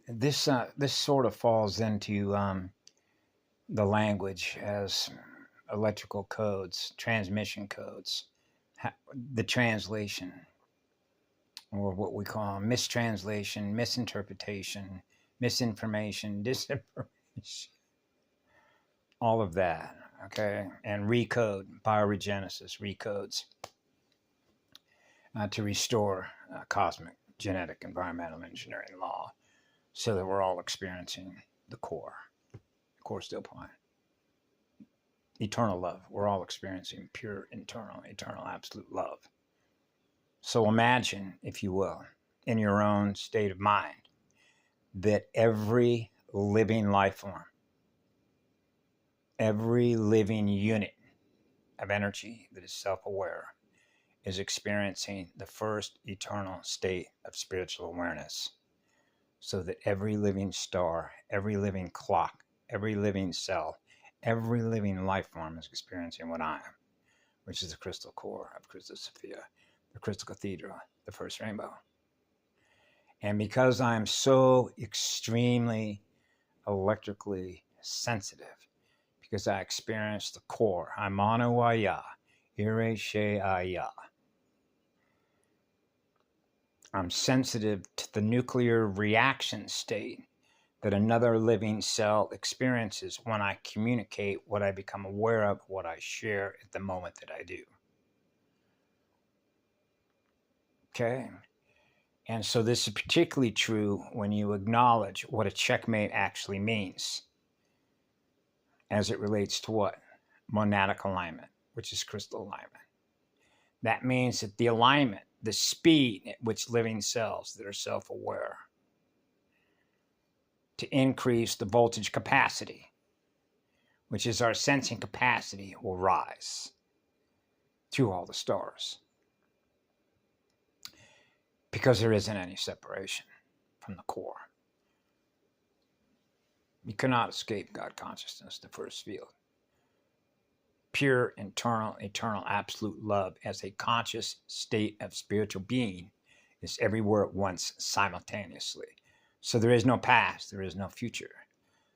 This sort of falls into the language as electrical codes, transmission codes, the translation, or what we call mistranslation, misinterpretation, misinformation, disinformation, all of that, okay? And recode, bioregenesis recodes to restore cosmic, genetic, environmental engineering law so that we're all experiencing the core still point. Eternal love. We're all experiencing pure, eternal, absolute love. So imagine, if you will, in your own state of mind, that every living life form, every living unit of energy that is self-aware is experiencing the first eternal state of spiritual awareness. So that every living star, every living clock, every living cell, every living life form is experiencing what I am, which is the crystal core of Crystal Sophia, the crystal cathedral, the first rainbow. And because I'm so extremely electrically sensitive, because I experience the core, I'm Waya, Ire She Aya. I'm sensitive to the nuclear reaction state that another living cell experiences when I communicate what I become aware of, what I share at the moment that I do. Okay? And so this is particularly true when you acknowledge what a checkmate actually means as it relates to what? Monadic alignment, which is crystal alignment. That means that the alignment, the speed at which living cells that are self-aware to increase the voltage capacity, which is our sensing capacity, will rise through all the stars. Because there isn't any separation from the core. You cannot escape God consciousness, the first field. Pure, eternal, absolute love as a conscious state of spiritual being is everywhere at once simultaneously. So there is no past, there is no future.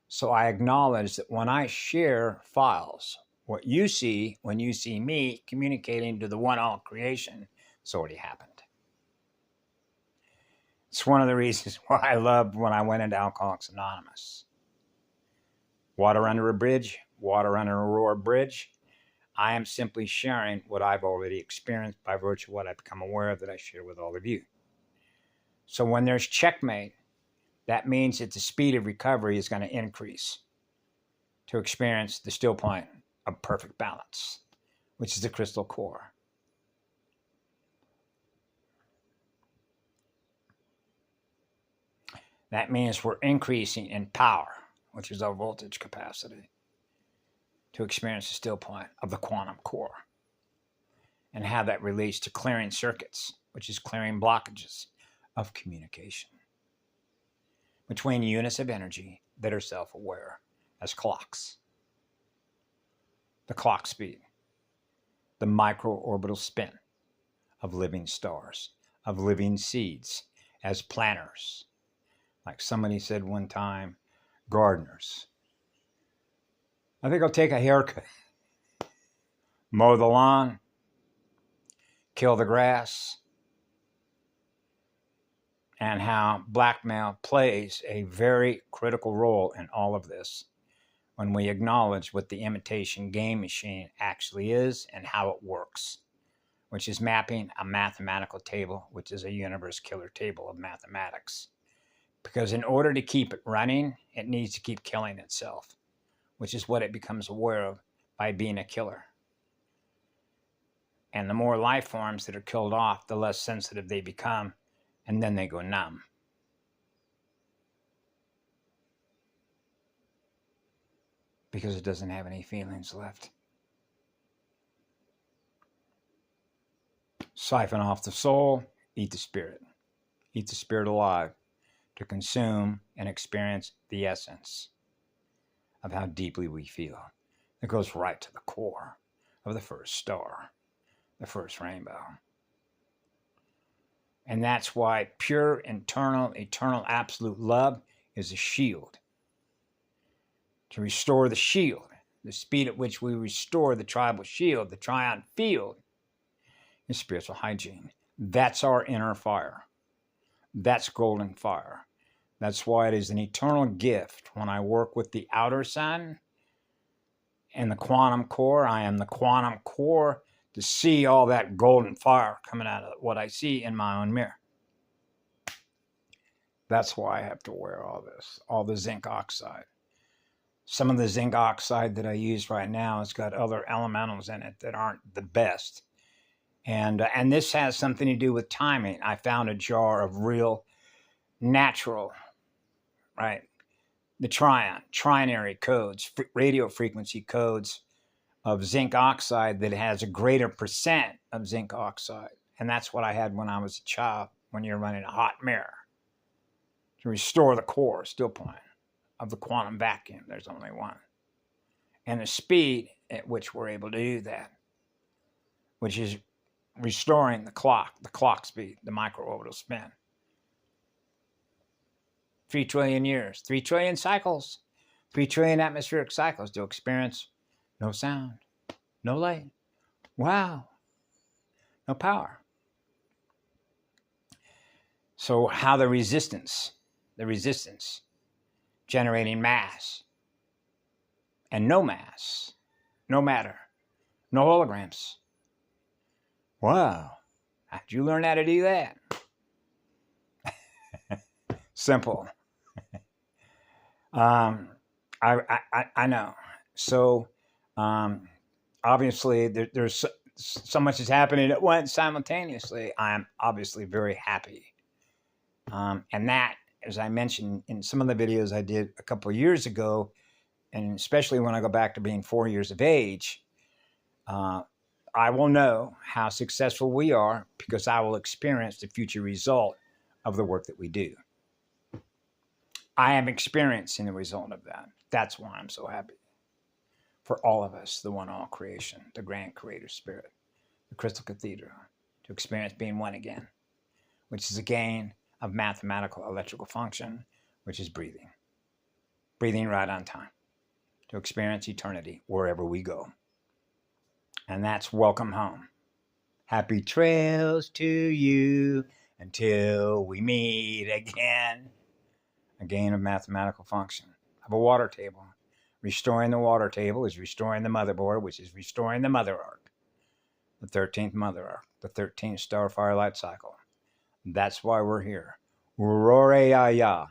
So I acknowledge that when I share files, what you see when you see me communicating to the one all creation, it's already happened. It's one of the reasons why I loved when I went into Alcoholics Anonymous. Water under a bridge, water under Aurora Bridge. I am simply sharing what I've already experienced by virtue of what I've become aware of that I share with all of you. So when there's checkmate, that means that the speed of recovery is going to increase to experience the still point of perfect balance, which is the crystal core. That means we're increasing in power, which is our voltage capacity, to experience the still point of the quantum core, and how that relates to clearing circuits, which is clearing blockages of communication between units of energy that are self-aware as clocks. The clock speed, the micro-orbital spin of living stars, of living seeds as planners. Like somebody said one time, gardeners. I think I'll take a haircut, mow the lawn, kill the grass, and how blackmail plays a very critical role in all of this when we acknowledge what the imitation game machine actually is and how it works, which is mapping a mathematical table, which is a universe killer table of mathematics. Because in order to keep it running, it needs to keep killing itself, which is what it becomes aware of by being a killer. And the more life forms that are killed off, the less sensitive they become, and then they go numb. Because it doesn't have any feelings left. Siphon off the soul, eat the spirit. Eat the spirit alive to consume and experience the essence of how deeply we feel. It goes right to the core of the first star, the first rainbow. And that's why pure, internal, eternal, absolute love is a shield. To restore the shield, the speed at which we restore the tribal shield, the triune field, is spiritual hygiene. That's our inner fire. That's golden fire. That's why it is an eternal gift. When I work with the outer sun and the quantum core, I am the quantum core to see all that golden fire coming out of what I see in my own mirror. That's why I have to wear all this, all the zinc oxide. Some of the zinc oxide that I use right now has got other elementals in it that aren't the best. And this has something to do with timing. I found a jar of real natural, right? The trinary codes, radio frequency codes of zinc oxide that has a greater percent of zinc oxide. And that's what I had when I was a child, when you're running a hot mirror. To restore the core, still point, of the quantum vacuum. There's only one. And the speed at which we're able to do that, which is restoring the clock speed, the microorbital spin. 3 trillion years, 3 trillion cycles, 3 trillion atmospheric cycles to experience no sound, no light. Wow. No power. So how the resistance generating mass and no mass, no matter, no holograms. Wow. How'd you learn how to do that? Simple. I know. So obviously there's so much is happening at once simultaneously. I'm obviously very happy. And that, as I mentioned in some of the videos I did a couple of years ago, and especially when I go back to being 4 years of age, I will know how successful we are because I will experience the future result of the work that we do. I am experiencing the result of that. That's why I'm so happy. For all of us, the one all creation, the grand creator spirit, the crystal cathedral, to experience being one again, which is a gain of mathematical electrical function, which is breathing. Breathing right on time to experience eternity wherever we go. And that's welcome home. Happy trails to you until we meet again. A gain of mathematical function of a water table. Restoring the water table is restoring the motherboard, which is restoring the mother arc. The 13th mother arc, the 13th star fire light cycle. That's why we're here. Aurora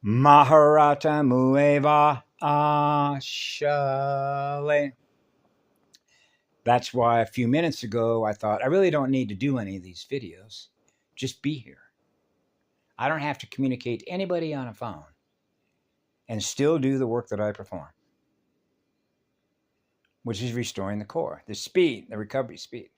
Maharata Mueva Ashale. That's why a few minutes ago I thought I really don't need to do any of these videos. Just be here. I don't have to communicate to anybody on a phone and still do the work that I perform, which is restoring the core, the speed, the recovery speed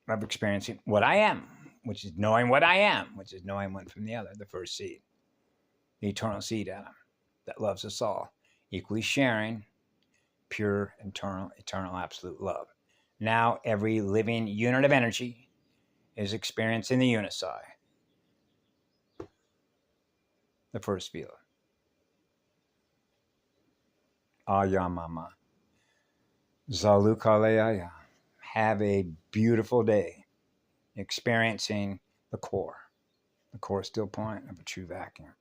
of experiencing what I am, which is knowing what I am, which is knowing one from the other, the first seed, the eternal seed atom that loves us all, equally sharing pure, eternal, absolute love. Now every living unit of energy is experiencing the unisci, the first field. Ayamama. Zalukaleaya. Have a beautiful day experiencing the core still point of a true vacuum.